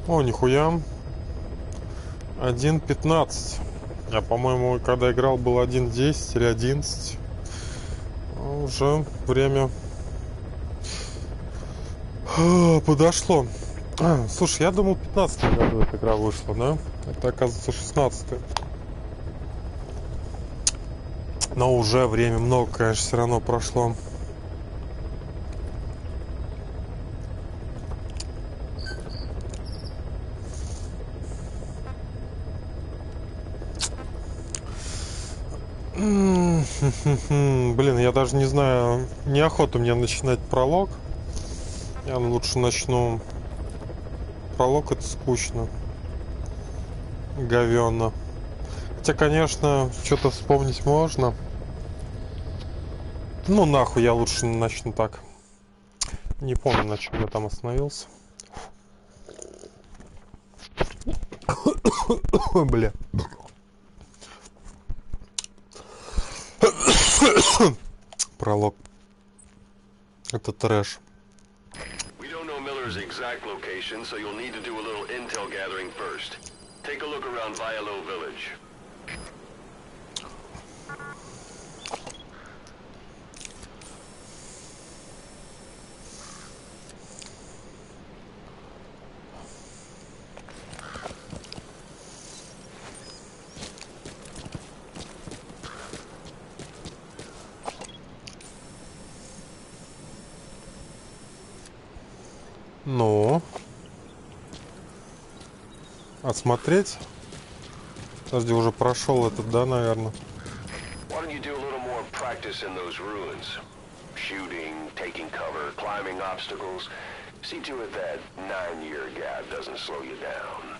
О, нихуя. 1.15. Я, по-моему, когда играл, был 1.10 или 11. Уже время подошло. Слушай, я думал, в 15 году эта игра вышла, да? Это, оказывается, 16-й. Но уже время много, конечно, все равно прошло. Блин, я даже не знаю, неохота мне начинать пролог. Я лучше начну. Пролог — это скучно. Говёно. Хотя, конечно, что-то вспомнить можно. Ну нахуй, я лучше начну так. Не помню, на чем я там остановился. Бля. Пролог. Это трэш. Exact location, so you'll need to do a little intel gathering first. Take a look around Vialo Village. Ну, осмотреть? Подожди, уже прошел этот, да, наверное? Taking cover, climbing obstacles. See to it that 9-year gap doesn't slow you down.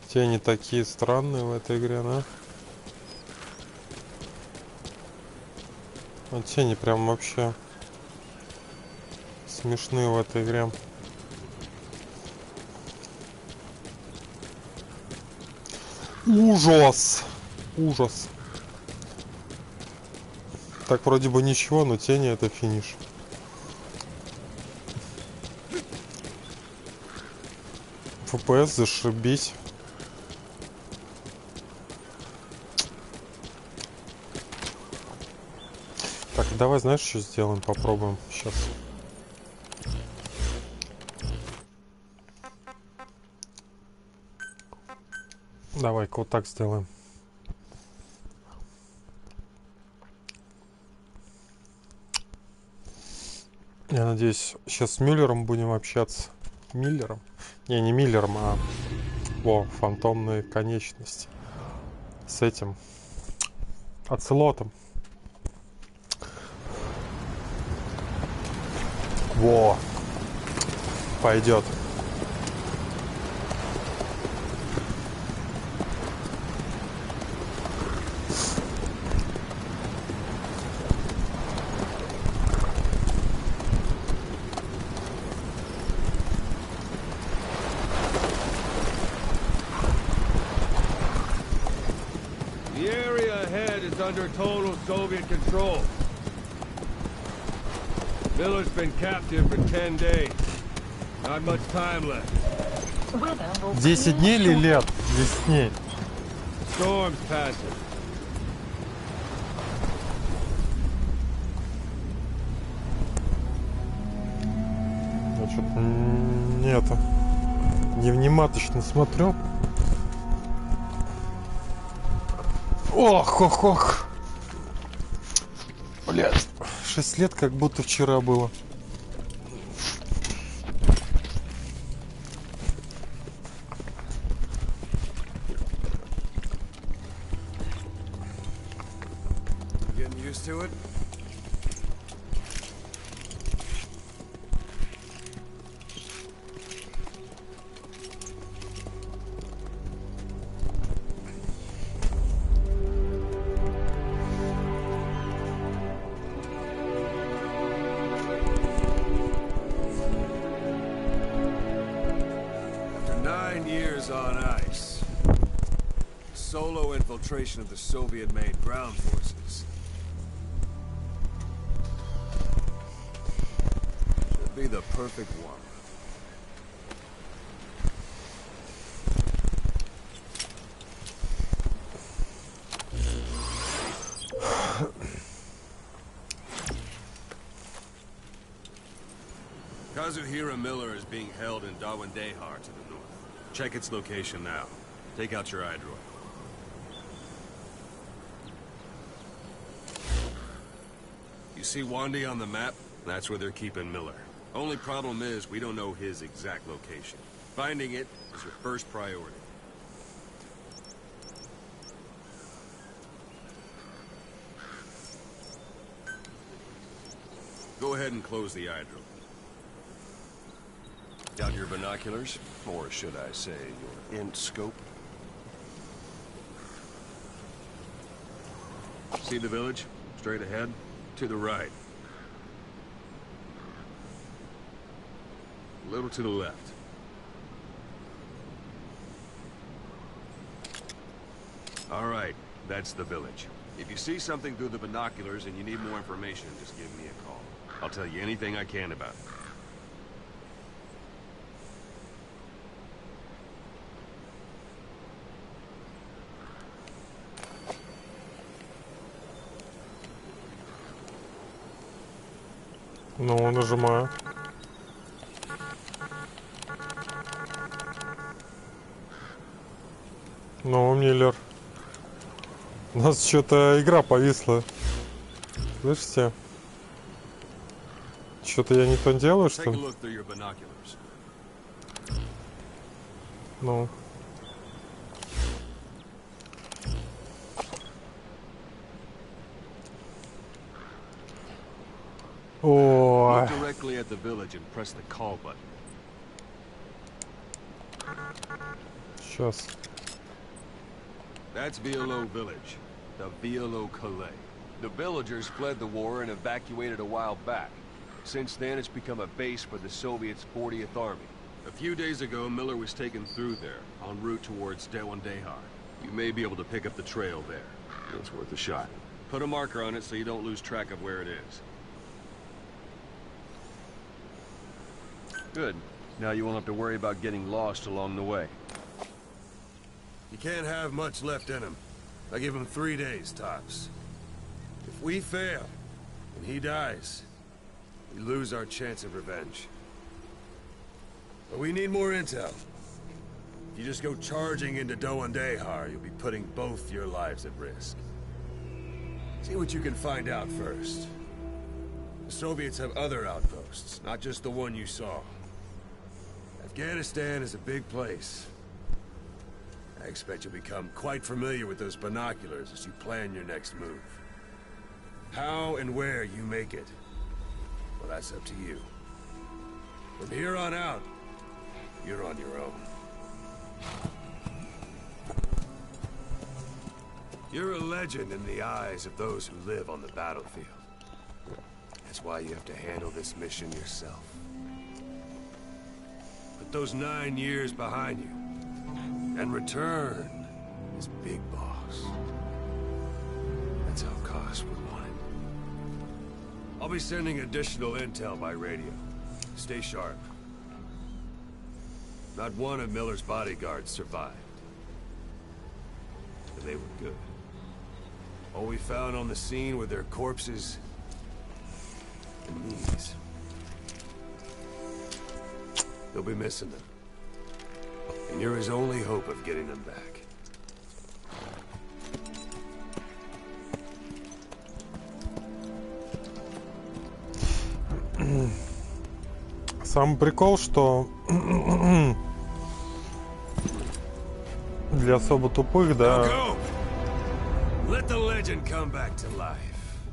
Тени такие странные в этой игре, да? А тени прям вообще смешные в этой игре. Ужас! Ужас. Так вроде бы ничего, но тени — это финиш. ФПС зашибись. Так, давай, знаешь, что сделаем? Попробуем сейчас. Давай-ка вот так сделаем. Я надеюсь, сейчас с Мюллером будем общаться. Миллером? Не Миллером, а... О, фантомные конечности. С этим. Оцелотом. Во. Пойдет. Under total Soviet control. Miller's been captive for 10 days. Not much time left. 10 дней или лет? 10 дней. Storm's passing. Я что-то не это... невнимательно смотрю. Ох, ох, ох. Блядь, 6 лет как будто вчера было. Getting used to it? solo infiltration of the Soviet-made ground forces. Should be the perfect one. Kazuhira Miller is being held in Dawandehar to the north. Check its location now. Take out your iDroid. You see Wandy on the map? That's where they're keeping Miller. Only problem is, we don't know his exact location. Finding it is your first priority. Go ahead and close the iDroid. Got your binoculars? Or should I say, your int scope? See the village? Straight ahead? To the right. A little to the left. All right, that's the village. If you see something through the binoculars and you need more information, just give me a call. I'll tell you anything I can about it. Ну, нажимаю. Ну, Миллер. У нас что-то игра повисла. Слышите? Что-то я не то делаю, что ли? Ну. О. Directly at the village and press the call button. Сейчас. That's Violo Village, the Violo Calais. The villagers fled the war and evacuated a while back. Since then, it's become a base for the Soviets' 40th Army. A few days ago, Miller was taken through there, en route towards Dawandehar. You may be able to pick up the trail there. It's worth a shot. Put a marker on it so you don't lose track of where it is. Good. Now you won't have to worry about getting lost along the way. You can't have much left in him. I give him 3 days, tops. If we fail, and he dies, we lose our chance of revenge. But we need more intel. If you just go charging into Dawandehar, you'll be putting both your lives at risk. See what you can find out first. The Soviets have other outposts, not just the one you saw. Afghanistan is a big place. I expect you'll become quite familiar with those binoculars as you plan your next move. How and where you make it, well, that's up to you. From here on out, you're on your own. You're a legend in the eyes of those who live on the battlefield. That's why you have to handle this mission yourself. Put those 9 years behind you, and return as Big Boss. That's how Koss would want it. I'll be sending additional intel by radio. Stay sharp. Not one of Miller's bodyguards survived. And they were good. All we found on the scene were their corpses and knees. They'll be missing them. And you're his only hope of getting them back. Сам прикол, что для особо тупых, да,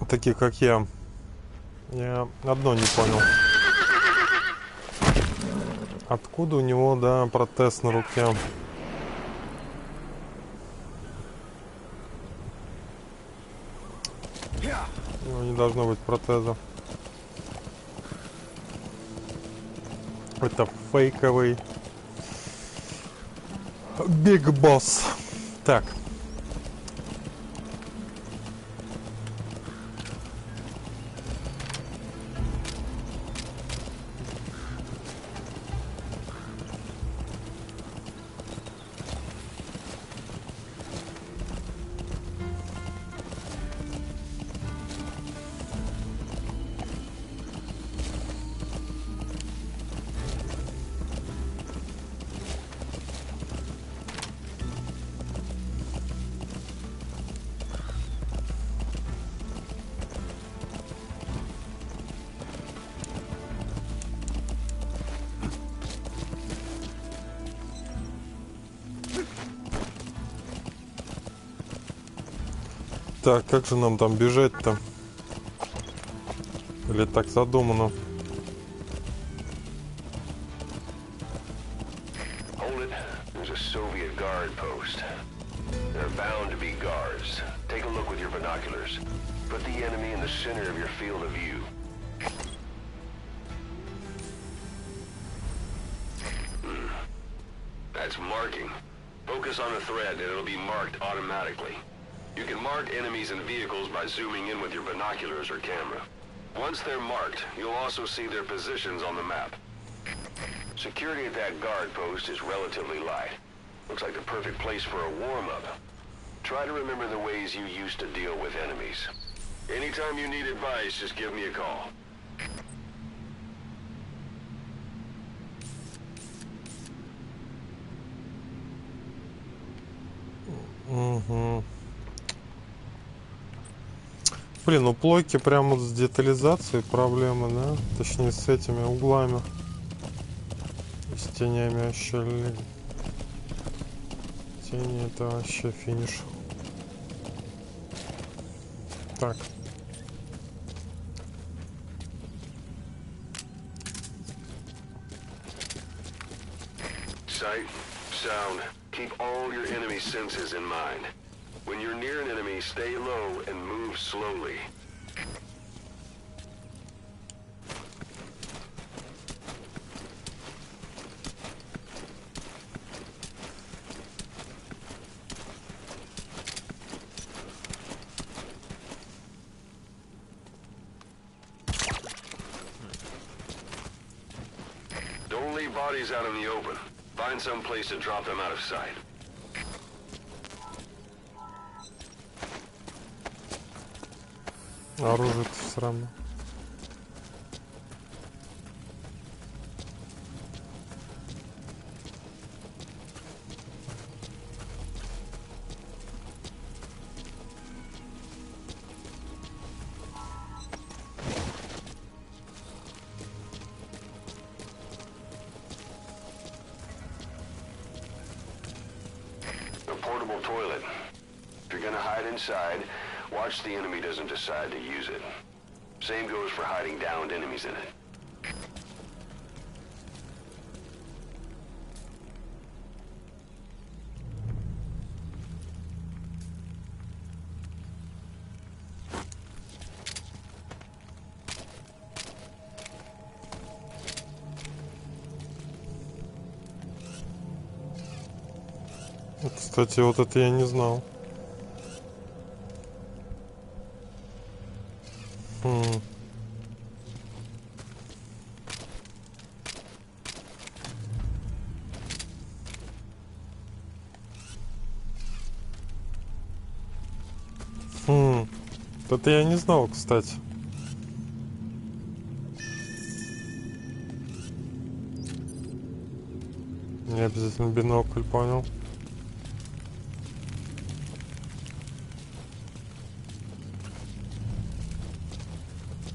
таких как я одно не понял. Откуда у него, да, протез на руке? У него не должно быть протеза. Это фейковый Big Boss. Так, Так, как же нам там бежать-то? Или так задумано? Hold it. There's a Soviet guard post. There are bound to be guards. Take a look with your binoculars. Put the enemy in the center of your field of view. That's marking. Focus on a thread and it'll be marked automatically. You can mark enemies and vehicles by zooming in with your binoculars or camera. Once they're marked, you'll also see their positions on the map. Security at that guard post is relatively light. Looks like the perfect place for a warm-up. Try to remember the ways you used to deal with enemies. Anytime you need advice, just give me a call. Угу. Блин, у плойки прямо с детализацией проблемы, да? Точнее, с этими углами. И с тенями вообще. Тени это вообще финиш. Так. Sight, sound. Keep all your enemy senses in mind. When you're near an enemy, stay low and move slowly. Don't leave bodies out in the open. Find some place to drop them out of sight. Оружие-то все равно. A portable toilet. If you're gonna hide inside, watch the enemy doesn't decide to use it. Same goes for hiding downed enemies in it. Кстати, вот это я не знал. Это я не знал, кстати. Не обязательно бинокль, понял.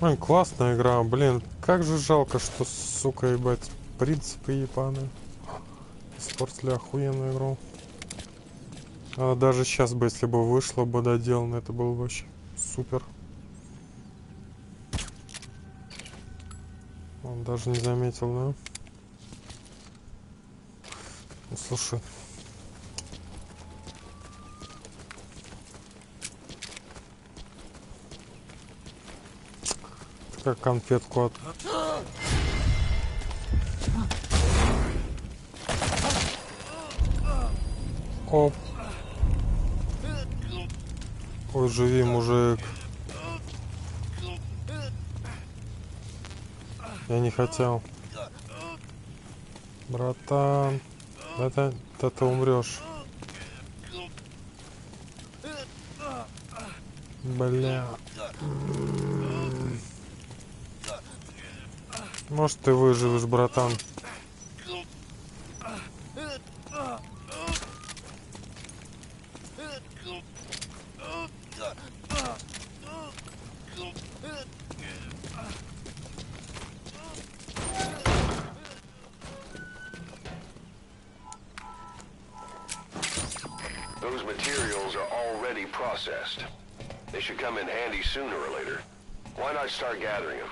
Ой, классная игра, блин. Как же жалко, что, сука, ебать, принципы ебаные. Испортили охуенную игру. А даже сейчас бы, если бы вышло бы доделано, это было бы вообще супер. Он даже не заметил, да? Ну, слушай. Как конфетку от... Оп. Ой, живи, мужик. Я не хотел. Братан. Да ты умрешь. Бля. Может, ты выживешь, братан. Those materials are already processed. They should come in handy sooner or later. Why not start gathering them?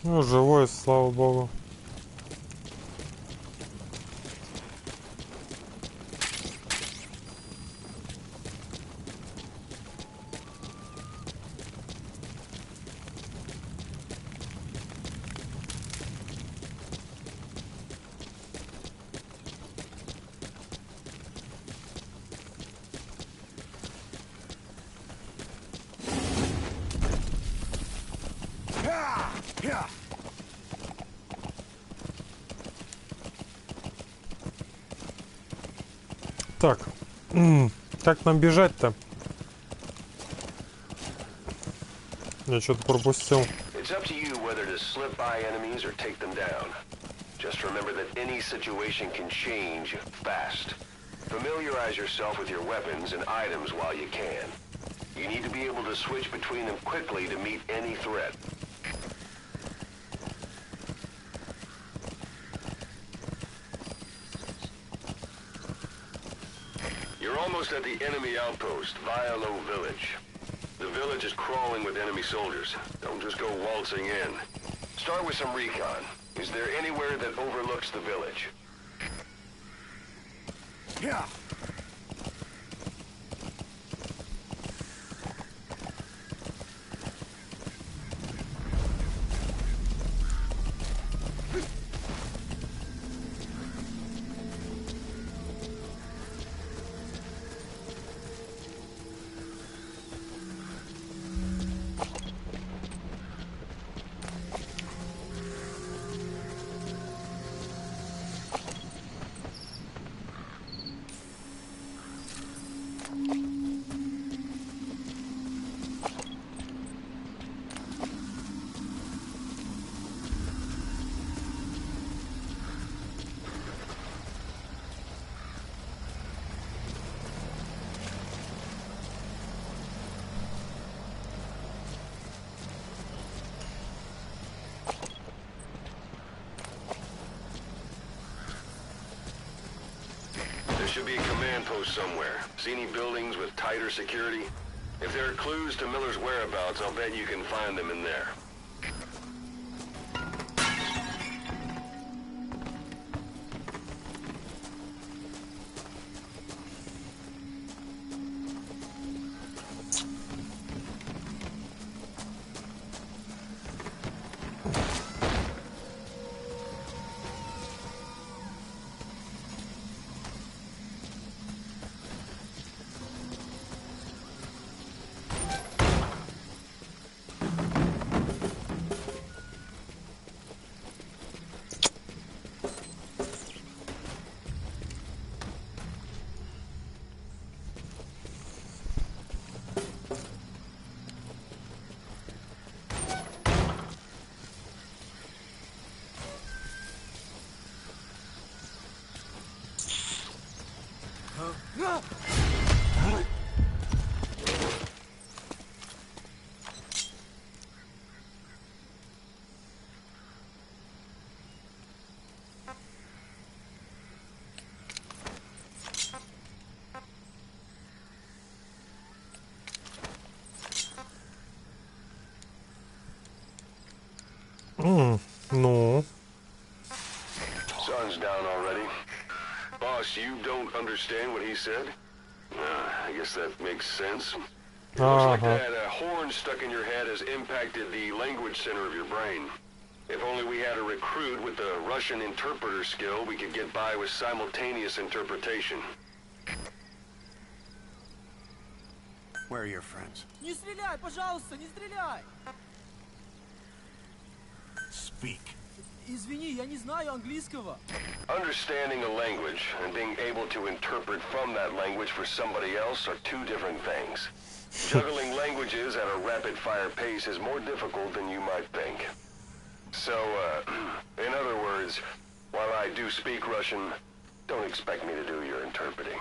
Ну, живой, слава богу. Так, как нам бежать-то? Я что-то пропустил. It's up to you whether to slip by enemies or take them down. Just remember that any situation can change fast. Familiarize yourself with your weapons and items while you can. You need to be able to switch between them quickly to meet any threat. You're almost at the enemy outpost, Vialo Village. The village is crawling with enemy soldiers. Don't just go waltzing in. Start with some recon. Is there anywhere that overlooks the village? Yeah. There should be a command post somewhere. See any buildings with tighter security? If there are clues to Miller's whereabouts, I'll bet you can find them in there. Ну. Sun's down already. Boss, you don't understand what he said? I guess that makes sense. It looks like that horn stuck in your head has impacted the language center of your brain. If only we had a recruit with the Russian interpreter skill, we could get by with simultaneous interpretation. Where are your friends? Не стреляй, пожалуйста, не стреляй! Speak. Извини, я не знаю английского. Understanding a language and being able to interpret from that language for somebody else are two different things. Juggling languages at a rapid-fire pace is more difficult than you might think. So, in other words, while I do speak Russian, don't expect me to do your interpreting.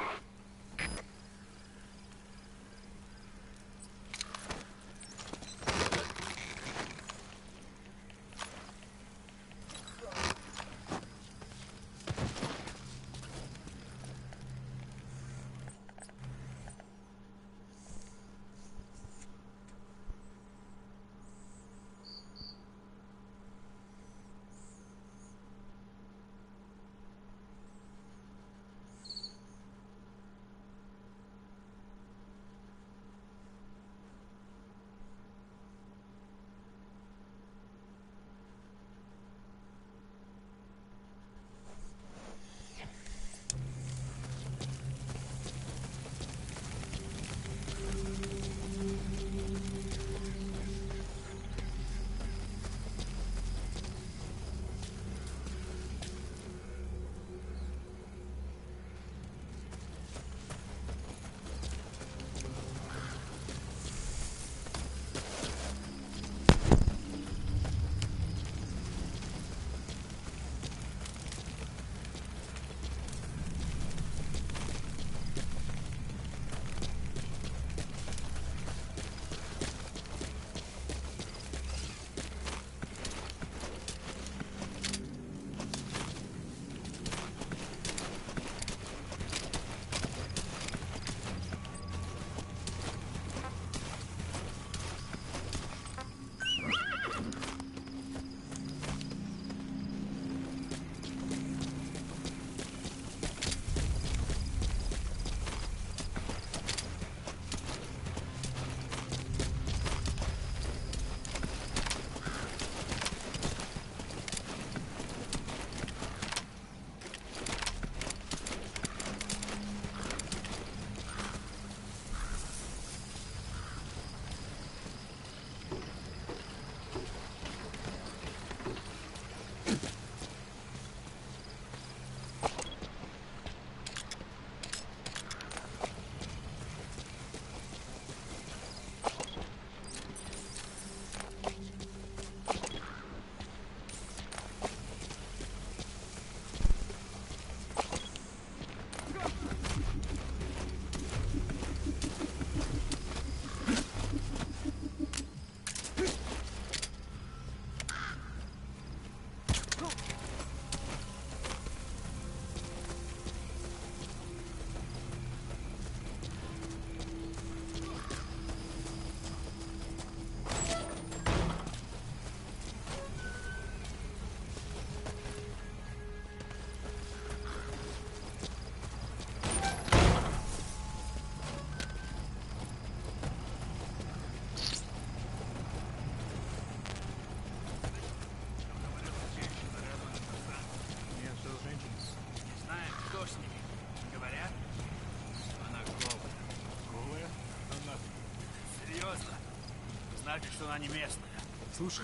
что она не местная. Слушай,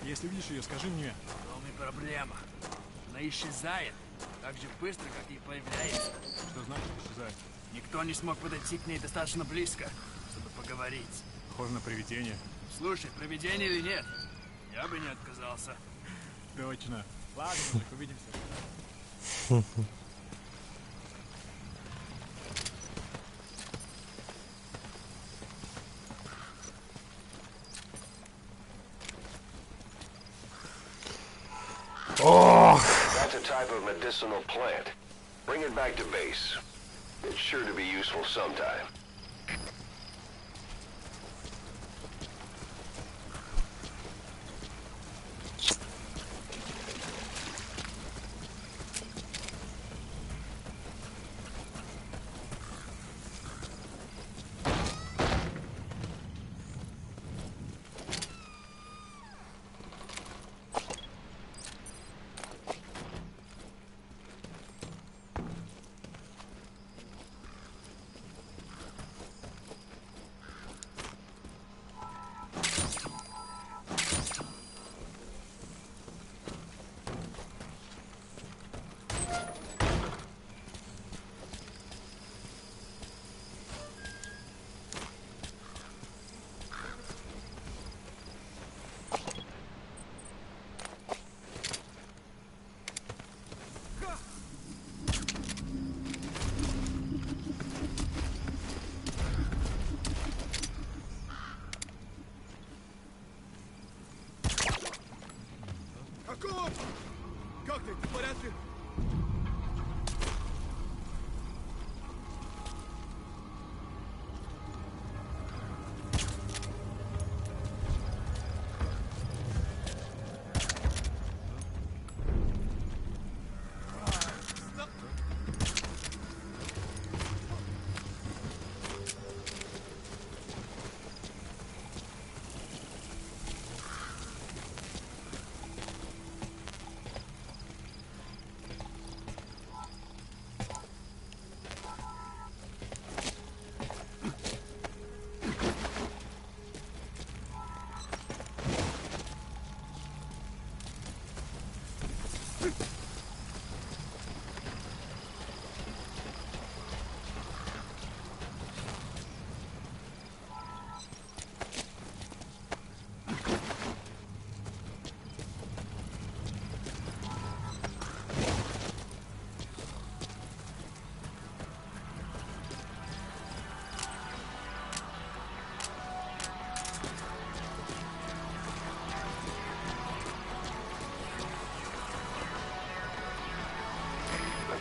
если видишь ее, скажи мне. В том и проблема. Она исчезает так же быстро, как и появляется. Что значит исчезает? Никто не смог подойти к ней достаточно близко, чтобы поговорить. Похоже на привидение. Слушай, привидение или нет, я бы не отказался. Точно. Ладно, мужик, увидимся. That's a type of medicinal plant. Bring it back to base. It's sure to be useful sometime. Как ты? Ты в порядке?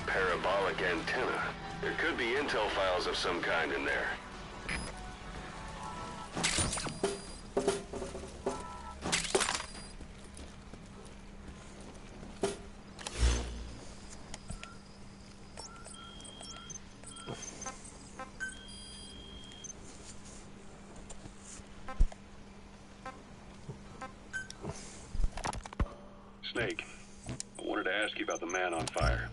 Parabolic antenna. There could be intel files of some kind in there. Snake, I wanted to ask you about the man on fire.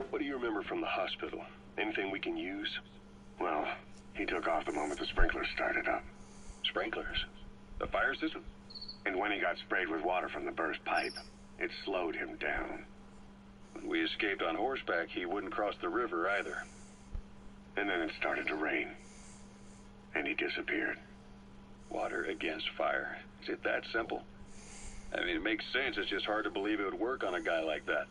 What do you remember from the hospital? Anything we can use? Well, he took off the moment the sprinklers started up. Sprinklers? The fire system? And when he got sprayed with water from the burst pipe, it slowed him down. When we escaped on horseback, he wouldn't cross the river either. And then it started to rain. And he disappeared. Water against fire. Is it that simple? I mean, it makes sense. It's just hard to believe it would work on a guy like that.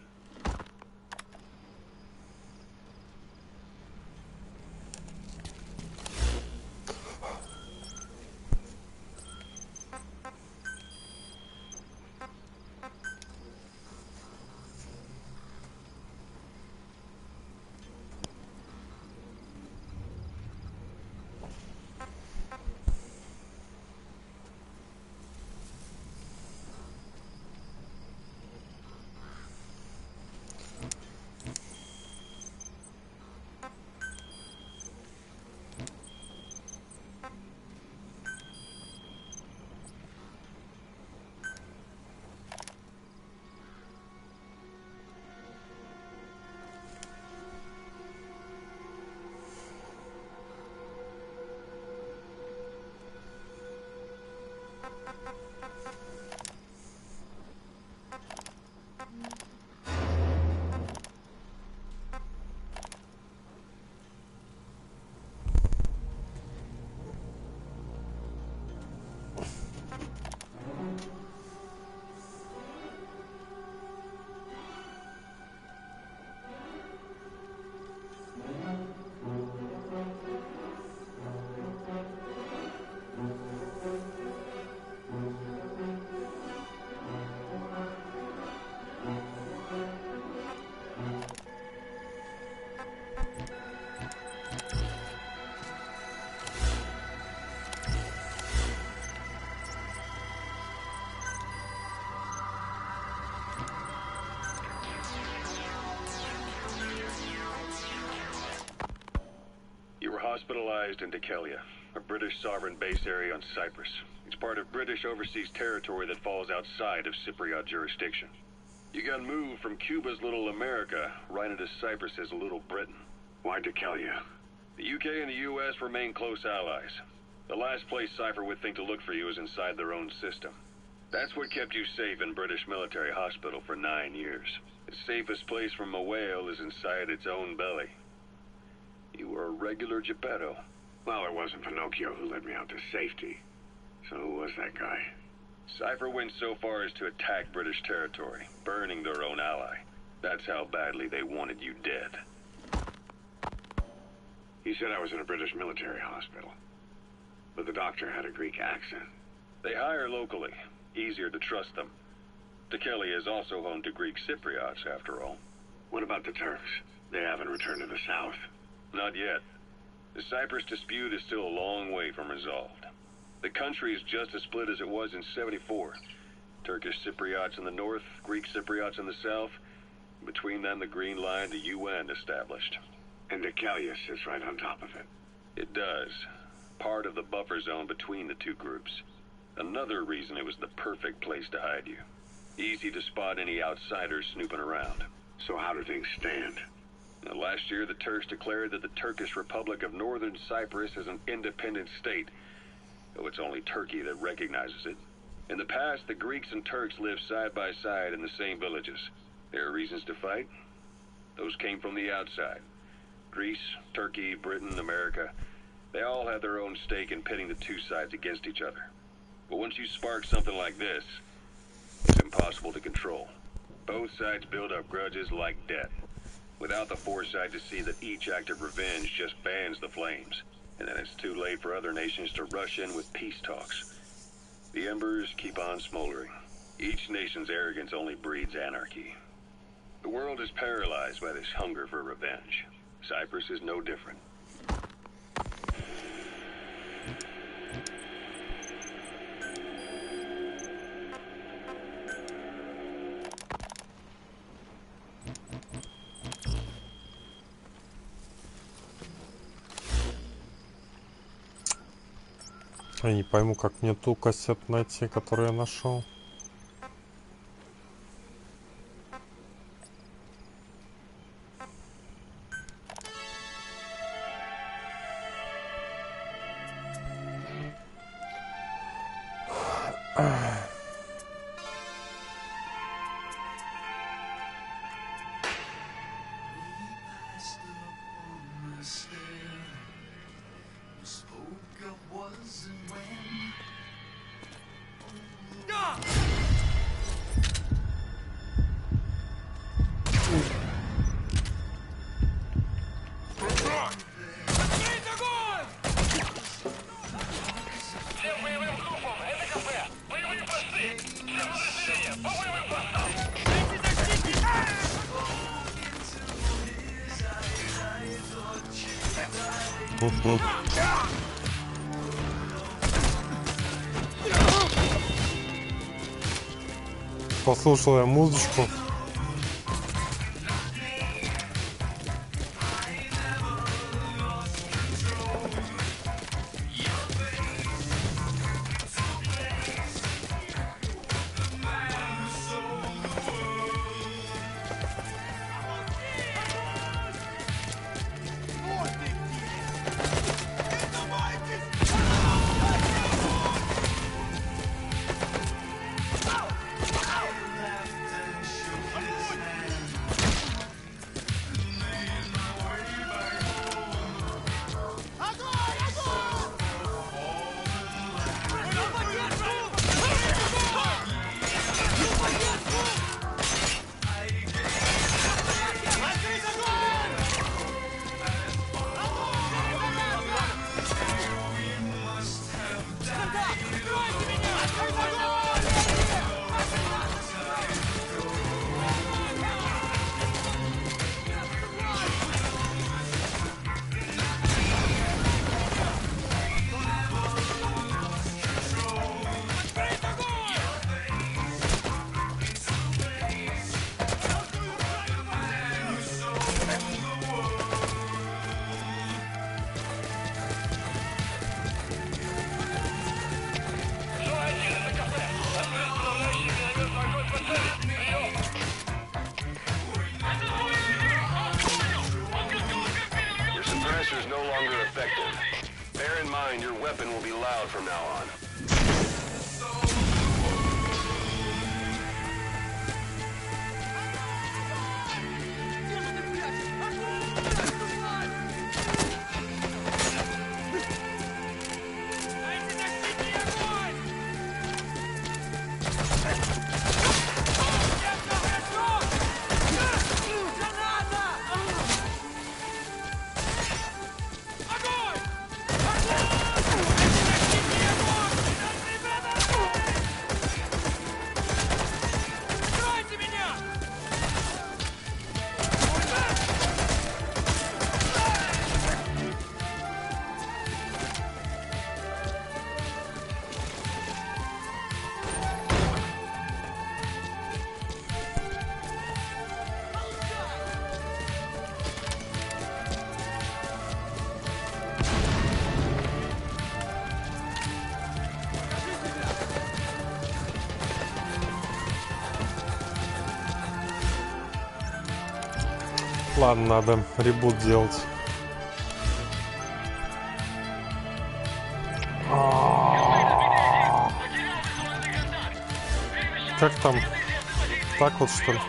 hospitalized in Dekelia, a British sovereign base area on Cyprus. It's part of British overseas territory that falls outside of Cypriot jurisdiction. You got moved from Cuba's Little America right into Cyprus's Little Britain. Why Dekelia? The UK and the US remain close allies. The last place Cypher would think to look for you is inside their own system. That's what kept you safe in British military hospital for 9 years. The safest place from a whale is inside its own belly. You were a regular Geppetto. Well, it wasn't Pinocchio who led me out to safety. So who was that guy? Cypher went so far as to attack British territory, burning their own ally. That's how badly they wanted you dead. He said I was in a British military hospital. But the doctor had a Greek accent. They hire locally. Easier to trust them. Dekelia is also home to Greek Cypriots, after all. What about the Turks? They haven't returned to the south. Not yet. The Cyprus dispute is still a long way from resolved. The country is just as split as it was in '74. Turkish Cypriots in the north, Greek Cypriots in the south. Between them, the Green Line, the UN established. And Dekelia sits right on top of it. It does. Part of the buffer zone between the two groups. Another reason it was the perfect place to hide you. Easy to spot any outsiders snooping around. So how do things stand? Now, last year, the Turks declared that the Turkish Republic of Northern Cyprus is an independent state, though it's only Turkey that recognizes it. In the past, the Greeks and Turks lived side by side in the same villages. There are reasons to fight. Those came from the outside. Greece, Turkey, Britain, America, they all had their own stake in pitting the two sides against each other. But once you spark something like this, it's impossible to control. Both sides build up grudges like debt, without the foresight to see that each act of revenge just fans the flames. And then it's too late for other nations to rush in with peace talks. The embers keep on smoldering. Each nation's arrogance only breeds anarchy. The world is paralyzed by this hunger for revenge. Cyprus is no different. Я не пойму, как мне ту кассету найти, которую я нашел. Послушал я музычку. out from now on. Ладно, надо ребут делать. Как там? Так вот, что ли?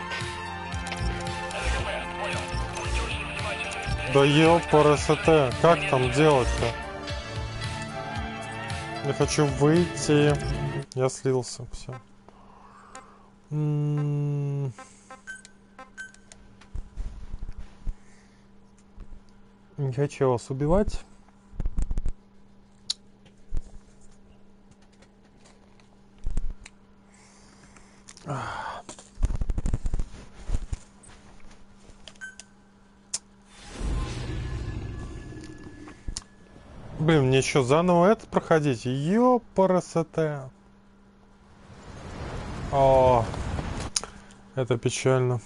Да ёпарасоте, как там делать-то? Я хочу выйти. Я слился, все. Не хочу вас убивать. Блин, мне еще заново это проходить? Ёпарасоте. О, это печально.